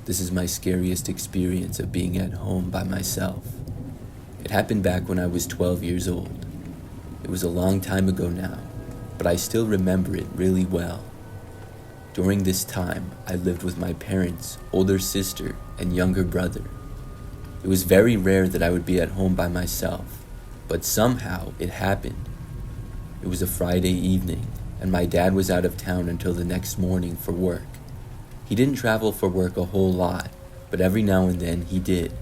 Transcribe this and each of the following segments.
This is my scariest experience of being at home by myself. It happened back when I was 12 years old. It was a long time ago now, but I still remember it really well. During this time, I lived with my parents, older sister, and younger brother. It was very rare that I would be at home by myself, but somehow it happened. It was a Friday evening, and my dad was out of town until the next morning for work. He didn't travel for work a whole lot, but every now and then he did.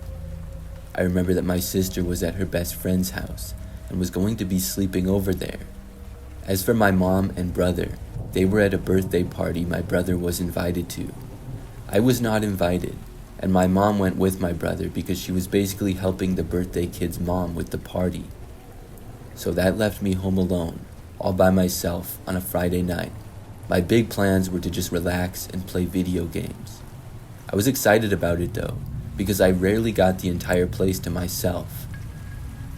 I remember that my sister was at her best friend's house and was going to be sleeping over there. As for my mom and brother, they were at a birthday party my brother was invited to. I was not invited, and my mom went with my brother because she was basically helping the birthday kid's mom with the party. So that left me home alone, all by myself on a Friday night. My big plans were to just relax and play video games. I was excited about it though, because I rarely got the entire place to myself.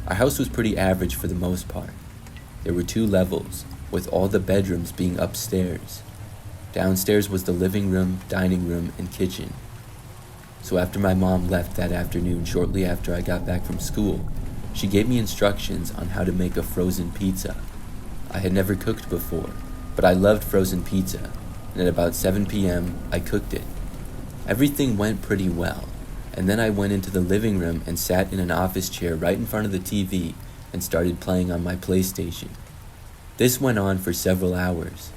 Our house was pretty average for the most part. There were 2 levels, with all the bedrooms being upstairs. Downstairs was the living room, dining room, and kitchen. So after my mom left that afternoon shortly after I got back from school, she gave me instructions on how to make a frozen pizza. I had never cooked before, but I loved frozen pizza, and at about 7 p.m. I cooked it. Everything went pretty well, and then I went into the living room and sat in an office chair right in front of the TV and started playing on my PlayStation. This went on for several hours.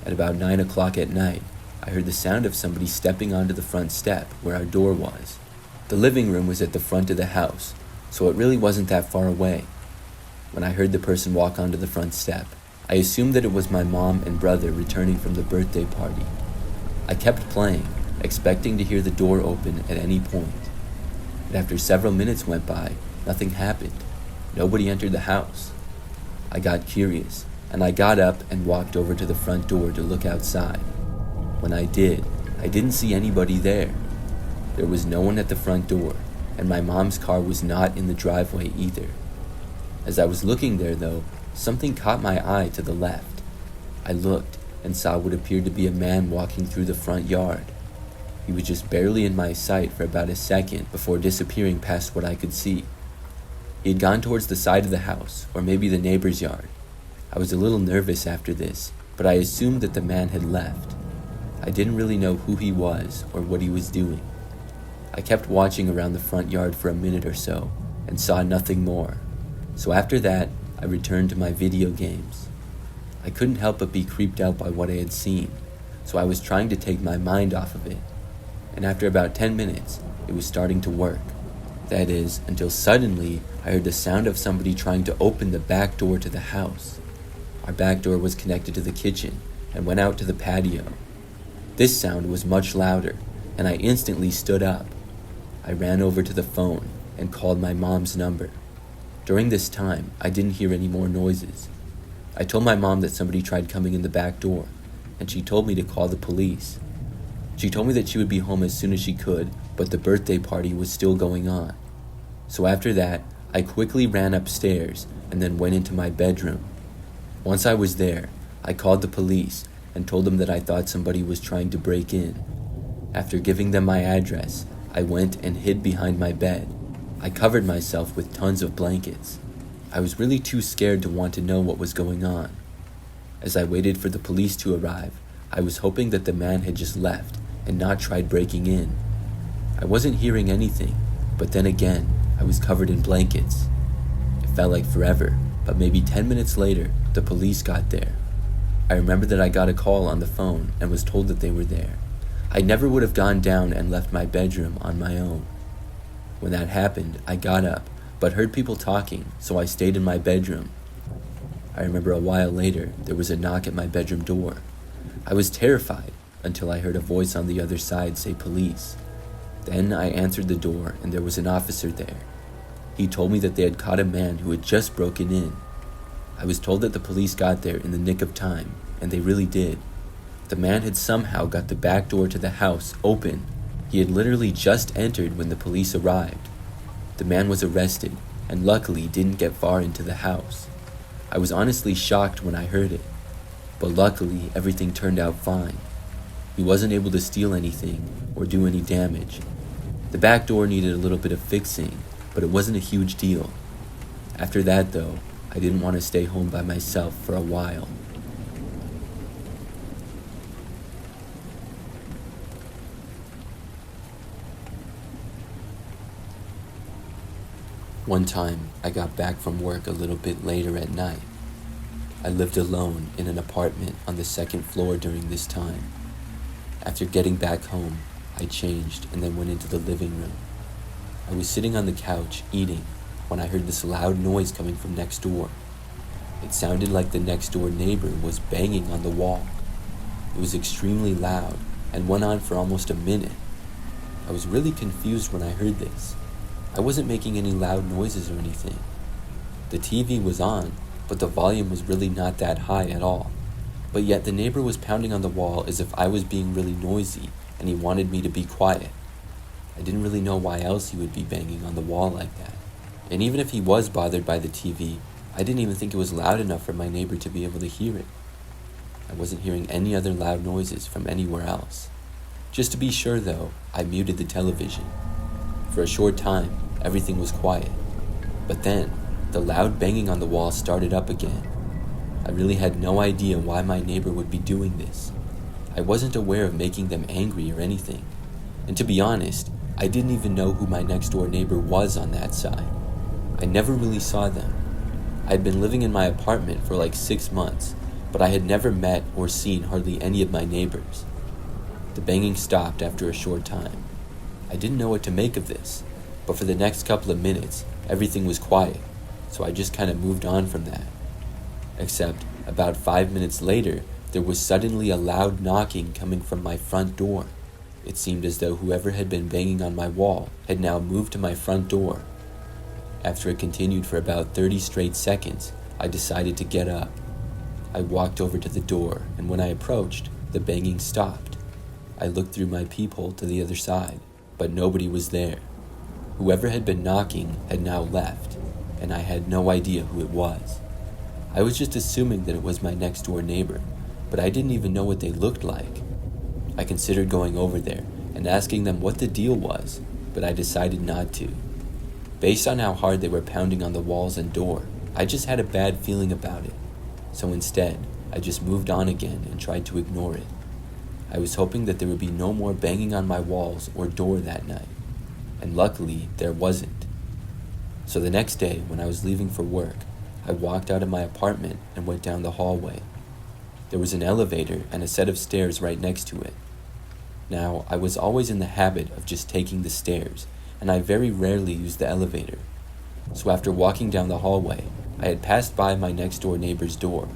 At about 9 o'clock at night, I heard the sound of somebody stepping onto the front step where our door was. The living room was at the front of the house, so it really wasn't that far away. When I heard the person walk onto the front step, I assumed that it was my mom and brother returning from the birthday party. I kept playing, expecting to hear the door open at any point. But after several minutes went by, nothing happened. Nobody entered the house. I got curious, and I got up and walked over to the front door to look outside. When I did, I didn't see anybody there. There was no one at the front door, and my mom's car was not in the driveway either. As I was looking there though, something caught my eye to the left. I looked and saw what appeared to be a man walking through the front yard. He was just barely in my sight for about a second before disappearing past what I could see. He had gone towards the side of the house, or maybe the neighbor's yard. I was a little nervous after this, but I assumed that the man had left. I didn't really know who he was or what he was doing. I kept watching around the front yard for a minute or so and saw nothing more. So after that, I returned to my video games. I couldn't help but be creeped out by what I had seen, so I was trying to take my mind off of it. And after about 10 minutes, it was starting to work. That is, until suddenly I heard the sound of somebody trying to open the back door to the house. Our back door was connected to the kitchen and went out to the patio. This sound was much louder, and I instantly stood up. I ran over to the phone and called my mom's number. During this time, I didn't hear any more noises. I told my mom that somebody tried coming in the back door, and she told me to call the police. She told me that she would be home as soon as she could, but the birthday party was still going on. So after that, I quickly ran upstairs and then went into my bedroom. Once I was there, I called the police and told them that I thought somebody was trying to break in. After giving them my address, I went and hid behind my bed. I covered myself with tons of blankets. I was really too scared to want to know what was going on. As I waited for the police to arrive, I was hoping that the man had just left and not tried breaking in. I wasn't hearing anything, but then again, I was covered in blankets. It felt like forever, but maybe 10 minutes later, the police got there. I remember that I got a call on the phone and was told that they were there. I never would have gone down and left my bedroom on my own. When that happened, I got up, but heard people talking, so I stayed in my bedroom. I remember a while later, there was a knock at my bedroom door. I was terrified until I heard a voice on the other side say police. Then I answered the door and there was an officer there. He told me that they had caught a man who had just broken in. I was told that the police got there in the nick of time, and they really did. The man had somehow got the back door to the house open. He had literally just entered when the police arrived. The man was arrested, and luckily didn't get far into the house. I was honestly shocked when I heard it, but luckily everything turned out fine. He wasn't able to steal anything or do any damage. The back door needed a little bit of fixing, but it wasn't a huge deal. After that, though, I didn't want to stay home by myself for a while. One time, I got back from work a little bit later at night. I lived alone in an apartment on the second floor during this time. After getting back home, I changed and then went into the living room. I was sitting on the couch eating when I heard this loud noise coming from next door. It sounded like the next door neighbor was banging on the wall. It was extremely loud and went on for almost a minute. I was really confused when I heard this. I wasn't making any loud noises or anything. The TV was on, but the volume was really not that high at all. But yet the neighbor was pounding on the wall as if I was being really noisy and he wanted me to be quiet. I didn't really know why else he would be banging on the wall like that. And even if he was bothered by the TV, I didn't even think it was loud enough for my neighbor to be able to hear it. I wasn't hearing any other loud noises from anywhere else. Just to be sure though, I muted the television. For a short time, everything was quiet. But then, the loud banging on the wall started up again. I really had no idea why my neighbor would be doing this. I wasn't aware of making them angry or anything. And to be honest, I didn't even know who my next door neighbor was on that side. I never really saw them. I had been living in my apartment for like 6 months, but I had never met or seen hardly any of my neighbors. The banging stopped after a short time. I didn't know what to make of this, but for the next couple of minutes, everything was quiet, so I just kind of moved on from that. Except, about 5 minutes later, there was suddenly a loud knocking coming from my front door. It seemed as though whoever had been banging on my wall had now moved to my front door. After it continued for about 30 straight seconds, I decided to get up. I walked over to the door, and when I approached, the banging stopped. I looked through my peephole to the other side, but nobody was there. Whoever had been knocking had now left, and I had no idea who it was. I was just assuming that it was my next door neighbor, but I didn't even know what they looked like. I considered going over there and asking them what the deal was, but I decided not to. Based on how hard they were pounding on the walls and door, I just had a bad feeling about it. So instead, I just moved on again and tried to ignore it. I was hoping that there would be no more banging on my walls or door that night, and luckily there wasn't. So the next day, when I was leaving for work, I walked out of my apartment and went down the hallway. There was an elevator and a set of stairs right next to it. Now, I was always in the habit of just taking the stairs, and I very rarely used the elevator. So after walking down the hallway, I had passed by my next door neighbor's door.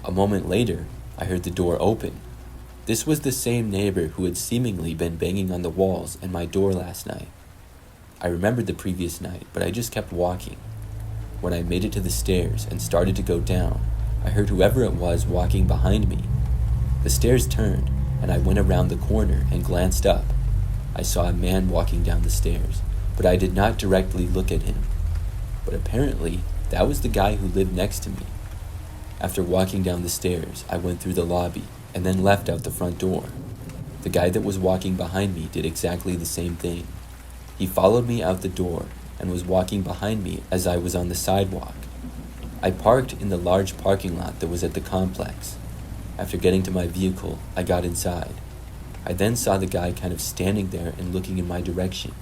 A moment later, I heard the door open. This was the same neighbor who had seemingly been banging on the walls and my door last night. I remembered the previous night, but I just kept walking. When I made it to the stairs and started to go down, I heard whoever it was walking behind me. The stairs turned, and I went around the corner and glanced up. I saw a man walking down the stairs, but I did not directly look at him. But apparently, that was the guy who lived next to me. After walking down the stairs, I went through the lobby and then left out the front door. The guy that was walking behind me did exactly the same thing. He followed me out the door and was walking behind me as I was on the sidewalk. I parked in the large parking lot that was at the complex. After getting to my vehicle, I got inside. I then saw the guy kind of standing there and looking in my direction.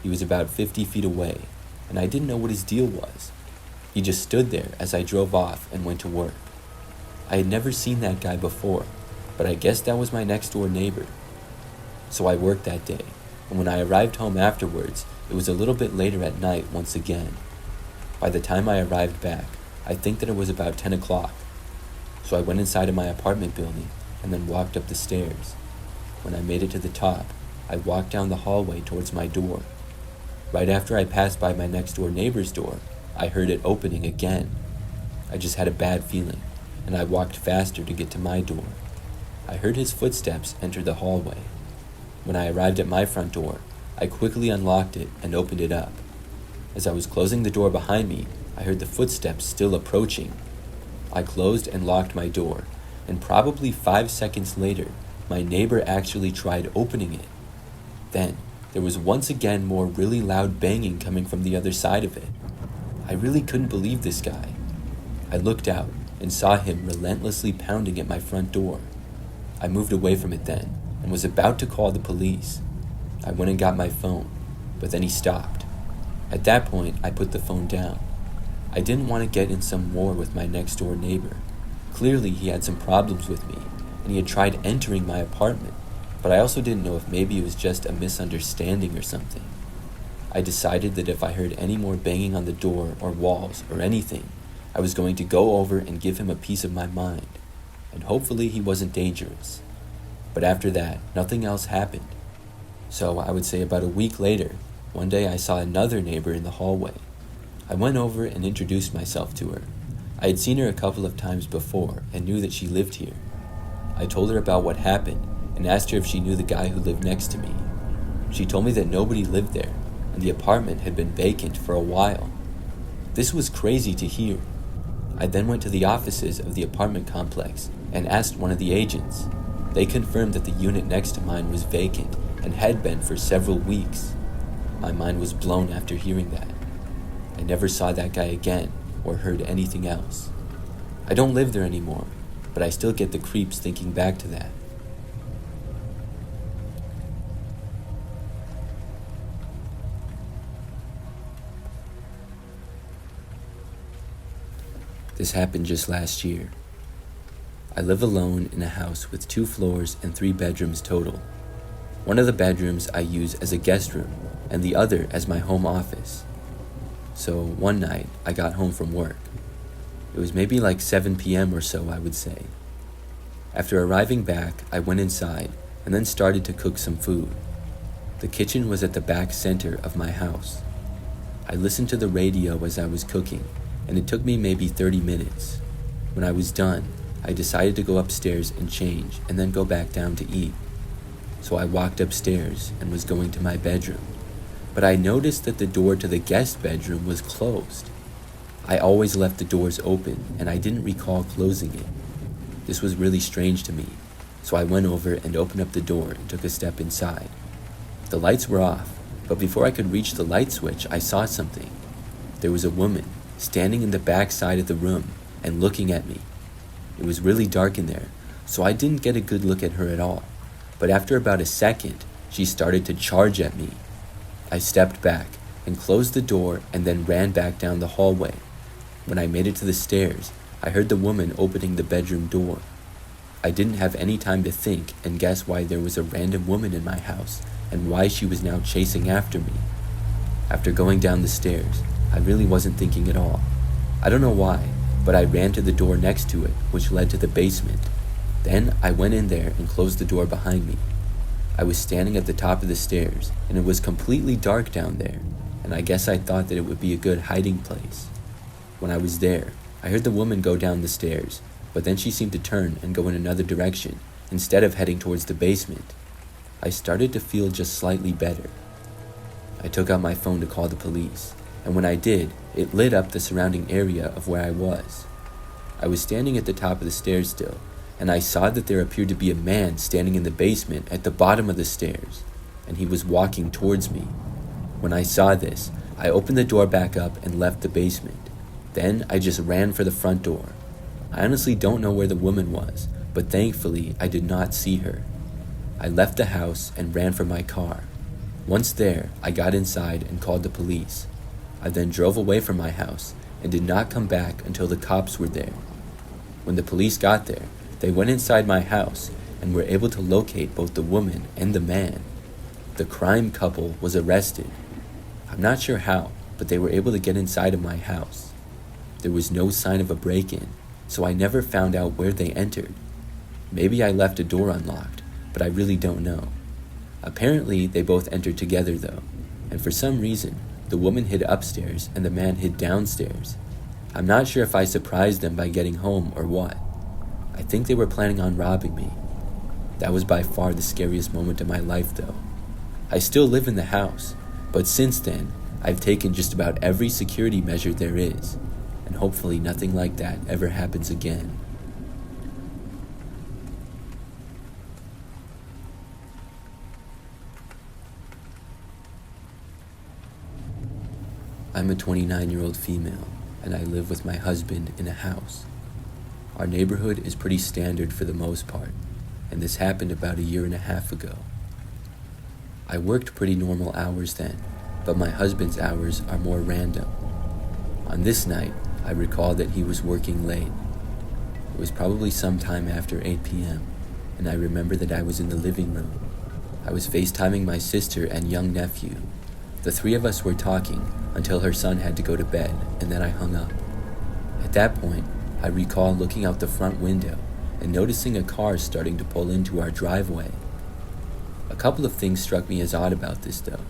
He was about 50 feet away, and I didn't know what his deal was. He just stood there as I drove off and went to work. I had never seen that guy before, but I guess that was my next door neighbor. So I worked that day, and when I arrived home afterwards, it was a little bit later at night once again. By the time I arrived back, I think that it was about 10 o'clock. So I went inside of my apartment building and then walked up the stairs. When I made it to the top, I walked down the hallway towards my door. Right after I passed by my next door neighbor's door, I heard it opening again. I just had a bad feeling, and I walked faster to get to my door. I heard his footsteps enter the hallway. When I arrived at my front door, I quickly unlocked it and opened it up. As I was closing the door behind me, I heard the footsteps still approaching. I closed and locked my door, and probably 5 seconds later, My neighbor actually tried opening it. Then, there was once again more really loud banging coming from the other side of it. I really couldn't believe this guy. I looked out and saw him relentlessly pounding at my front door. I moved away from it then and was about to call the police. I went and got my phone, but then he stopped. At that point, I put the phone down. I didn't want to get in some war with my next door neighbor. Clearly, he had some problems with me, and he had tried entering my apartment, but I also didn't know if maybe it was just a misunderstanding or something. I decided that if I heard any more banging on the door or walls or anything, I was going to go over and give him a piece of my mind, and hopefully he wasn't dangerous. But after that, nothing else happened. So I would say about a week later, one day I saw another neighbor in the hallway. I went over and introduced myself to her. I had seen her a couple of times before and knew that she lived here. I told her about what happened and asked her if she knew the guy who lived next to me. She told me that nobody lived there and the apartment had been vacant for a while. This was crazy to hear. I then went to the offices of the apartment complex and asked one of the agents. They confirmed that the unit next to mine was vacant and had been for several weeks. My mind was blown after hearing that. I never saw that guy again or heard anything else. I don't live there anymore, but I still get the creeps thinking back to that. This happened just last year. I live alone in a house with 2 floors and 3 bedrooms total. One of the bedrooms I use as a guest room and the other as my home office. So one night I got home from work. It was maybe like 7 p.m. or so, I would say. After arriving back, I went inside and then started to cook some food. The kitchen was at the back center of my house. I listened to the radio as I was cooking, and it took me maybe 30 minutes. When I was done, I decided to go upstairs and change and then go back down to eat. So I walked upstairs and was going to my bedroom, but I noticed that the door to the guest bedroom was closed. I always left the doors open and I didn't recall closing it. This was really strange to me, so I went over and opened up the door and took a step inside. The lights were off, but before I could reach the light switch, I saw something. There was a woman standing in the back side of the room and looking at me. It was really dark in there, so I didn't get a good look at her at all. But after about a second, she started to charge at me. I stepped back and closed the door and then ran back down the hallway. When I made it to the stairs, I heard the woman opening the bedroom door. I didn't have any time to think and guess why there was a random woman in my house and why she was now chasing after me. After going down the stairs, I really wasn't thinking at all. I don't know why, but I ran to the door next to it, which led to the basement. Then I went in there and closed the door behind me. I was standing at the top of the stairs, and it was completely dark down there, and I guess I thought that it would be a good hiding place. When I was there, I heard the woman go down the stairs, but then she seemed to turn and go in another direction, instead of heading towards the basement. I started to feel just slightly better. I took out my phone to call the police, and when I did, it lit up the surrounding area of where I was. I was standing at the top of the stairs still, and I saw that there appeared to be a man standing in the basement at the bottom of the stairs, and he was walking towards me. When I saw this, I opened the door back up and left the basement. Then I just ran for the front door. I honestly don't know where the woman was, but thankfully I did not see her. I left the house and ran for my car. Once there, I got inside and called the police. I then drove away from my house and did not come back until the cops were there. When the police got there, they went inside my house and were able to locate both the woman and the man. The crime couple was arrested. I'm not sure how, but they were able to get inside of my house. There was no sign of a break-in, so I never found out where they entered. Maybe I left a door unlocked, but I really don't know. Apparently, they both entered together though, and for some reason, the woman hid upstairs and the man hid downstairs. I'm not sure if I surprised them by getting home or what. I think they were planning on robbing me. That was by far the scariest moment of my life though. I still live in the house, but since then, I've taken just about every security measure there is, and hopefully nothing like that ever happens again. I'm a 29-year-old female, and I live with my husband in a house. Our neighborhood is pretty standard for the most part, and this happened about a year and a half ago. I worked pretty normal hours then, but my husband's hours are more random. On this night, I recall that he was working late. It was probably sometime after 8 p.m., and I remember that I was in the living room. I was FaceTiming my sister and young nephew. The three of us were talking until her son had to go to bed, and then I hung up. At that point, I recall looking out the front window and noticing a car starting to pull into our driveway. A couple of things struck me as odd about this though.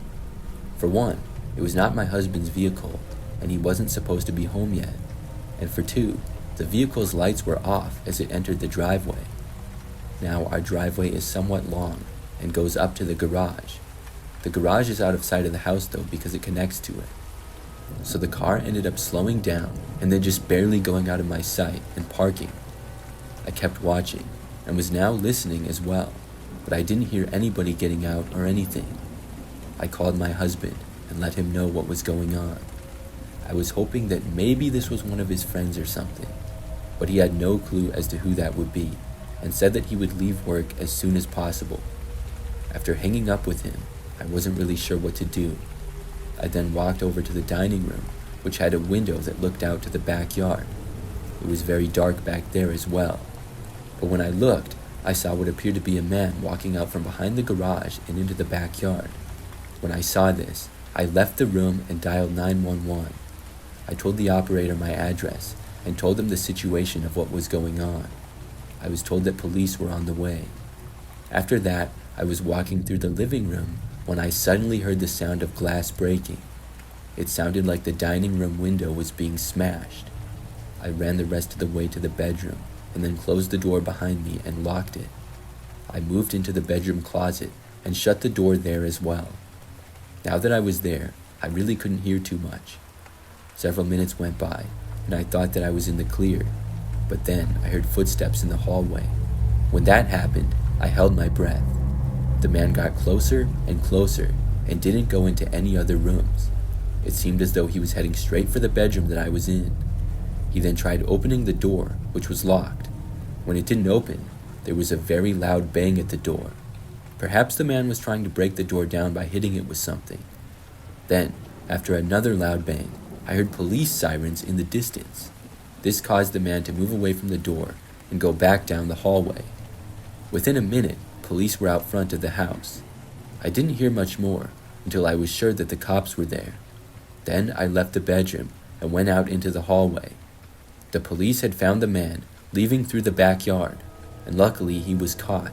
For one, it was not my husband's vehicle, and he wasn't supposed to be home yet. And for two, the vehicle's lights were off as it entered the driveway. Now our driveway is somewhat long and goes up to the garage. The garage is out of sight of the house though because it connects to it. So the car ended up slowing down and then just barely going out of my sight and parking. I kept watching and was now listening as well, but I didn't hear anybody getting out or anything. I called my husband and let him know what was going on. I was hoping that maybe this was one of his friends or something, but he had no clue as to who that would be and said that he would leave work as soon as possible. After hanging up with him, I wasn't really sure what to do. I then walked over to the dining room, which had a window that looked out to the backyard. It was very dark back there as well. But when I looked, I saw what appeared to be a man walking out from behind the garage and into the backyard. When I saw this, I left the room and dialed 911. I told the operator my address and told him the situation of what was going on. I was told that police were on the way. After that, I was walking through the living room when I suddenly heard the sound of glass breaking. It sounded like the dining room window was being smashed. I ran the rest of the way to the bedroom and then closed the door behind me and locked it. I moved into the bedroom closet and shut the door there as well. Now that I was there, I really couldn't hear too much. Several minutes went by and I thought that I was in the clear, but then I heard footsteps in the hallway. When that happened, I held my breath. The man got closer and closer and didn't go into any other rooms. It seemed as though he was heading straight for the bedroom that I was in. He then tried opening the door, which was locked. When it didn't open, there was a very loud bang at the door. Perhaps the man was trying to break the door down by hitting it with something. Then, after another loud bang, I heard police sirens in the distance. This caused the man to move away from the door and go back down the hallway. Within a minute, police were out front of the house. I didn't hear much more until I was sure that the cops were there. Then I left the bedroom and went out into the hallway. The police had found the man leaving through the backyard, and luckily he was caught.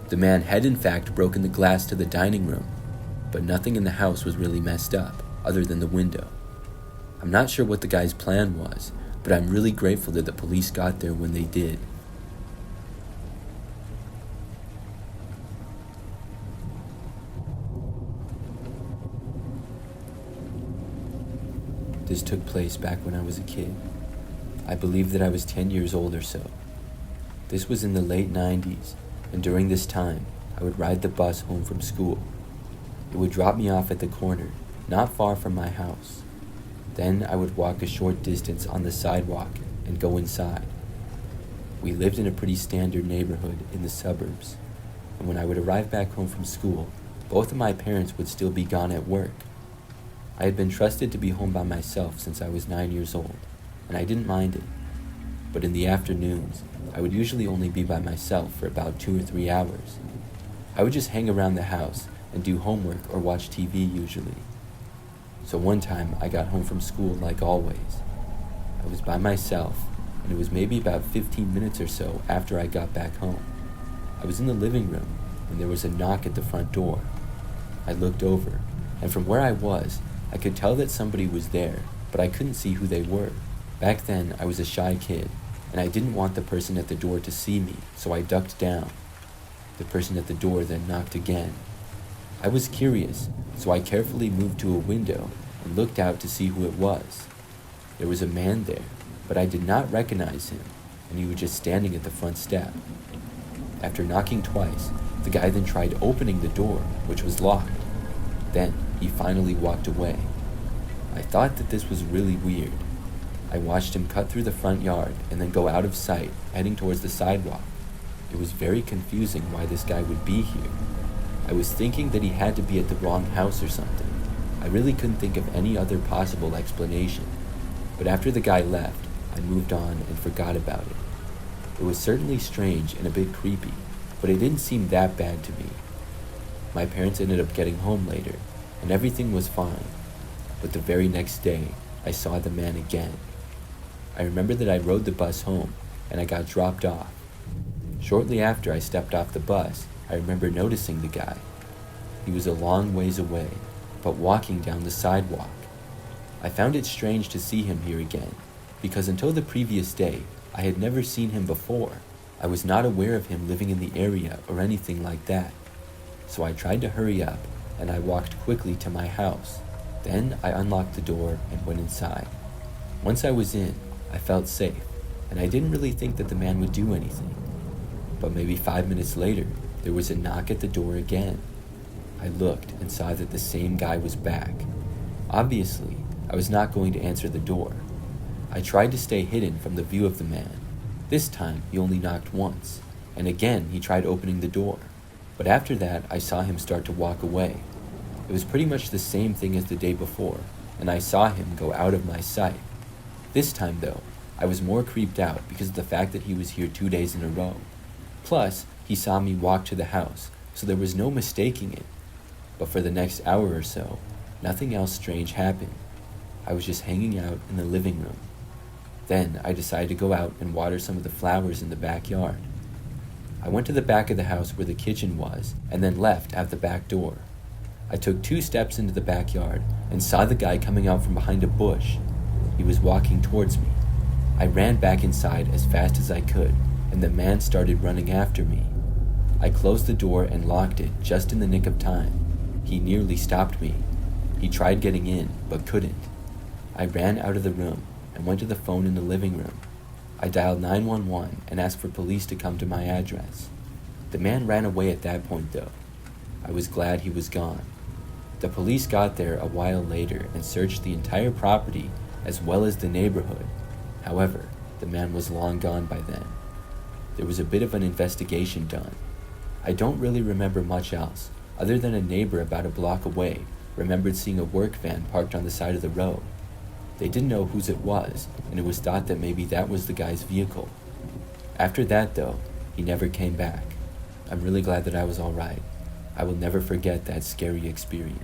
The man had in fact broken the glass to the dining room, but nothing in the house was really messed up other than the window. I'm not sure what the guy's plan was, but I'm really grateful that the police got there when they did. This took place back when I was a kid. I believe that I was 10 years old or so. This was in the late 90s, and during this time, I would ride the bus home from school. It would drop me off at the corner, not far from my house. Then I would walk a short distance on the sidewalk and go inside. We lived in a pretty standard neighborhood in the suburbs, and when I would arrive back home from school, both of my parents would still be gone at work. I had been trusted to be home by myself since I was 9 years old, and I didn't mind it. But in the afternoons, I would usually only be by myself for about 2 or 3 hours. I would just hang around the house and do homework or watch TV usually. So one time I got home from school like always. I was by myself, and it was maybe about 15 minutes or so after I got back home. I was in the living room when there was a knock at the front door. I looked over, and from where I was, I could tell that somebody was there, but I couldn't see who they were. Back then, I was a shy kid, and I didn't want the person at the door to see me, so I ducked down. The person at the door then knocked again. I was curious, so I carefully moved to a window and looked out to see who it was. There was a man there, but I did not recognize him, and he was just standing at the front step. After knocking twice, the guy then tried opening the door, which was locked. Then he finally walked away. I thought that this was really weird. I watched him cut through the front yard and then go out of sight, heading towards the sidewalk. It was very confusing why this guy would be here. I was thinking that he had to be at the wrong house or something. I really couldn't think of any other possible explanation. But after the guy left, I moved on and forgot about it. It was certainly strange and a bit creepy, but it didn't seem that bad to me. My parents ended up getting home later, and everything was fine. But the very next day, I saw the man again. I remember that I rode the bus home, and I got dropped off. Shortly after I stepped off the bus, I remember noticing the guy. He was a long ways away, but walking down the sidewalk. I found it strange to see him here again, because until the previous day, I had never seen him before. I was not aware of him living in the area or anything like that. So I tried to hurry up, and I walked quickly to my house. Then I unlocked the door and went inside. Once I was in, I felt safe, and I didn't really think that the man would do anything. But maybe 5 minutes later, there was a knock at the door again. I looked and saw that the same guy was back. Obviously, I was not going to answer the door. I tried to stay hidden from the view of the man. This time, he only knocked once, and again he tried opening the door. But after that, I saw him start to walk away. It was pretty much the same thing as the day before, and I saw him go out of my sight. This time, though, I was more creeped out because of the fact that he was here 2 days in a row. Plus, he saw me walk to the house, so there was no mistaking it. But for the next hour or so, nothing else strange happened. I was just hanging out in the living room. Then I decided to go out and water some of the flowers in the backyard. I went to the back of the house where the kitchen was, and then left out the back door. I took 2 steps into the backyard and saw the guy coming out from behind a bush. He was walking towards me. I ran back inside as fast as I could, and the man started running after me. I closed the door and locked it just in the nick of time. He nearly stopped me. He tried getting in, but couldn't. I ran out of the room and went to the phone in the living room. I dialed 911 and asked for police to come to my address. The man ran away at that point, though. I was glad he was gone. The police got there a while later and searched the entire property as well as the neighborhood. However, the man was long gone by then. There was a bit of an investigation done. I don't really remember much else, other than a neighbor about a block away remembered seeing a work van parked on the side of the road. They didn't know whose it was, and it was thought that maybe that was the guy's vehicle. After that, though, he never came back. I'm really glad that I was all right. I will never forget that scary experience.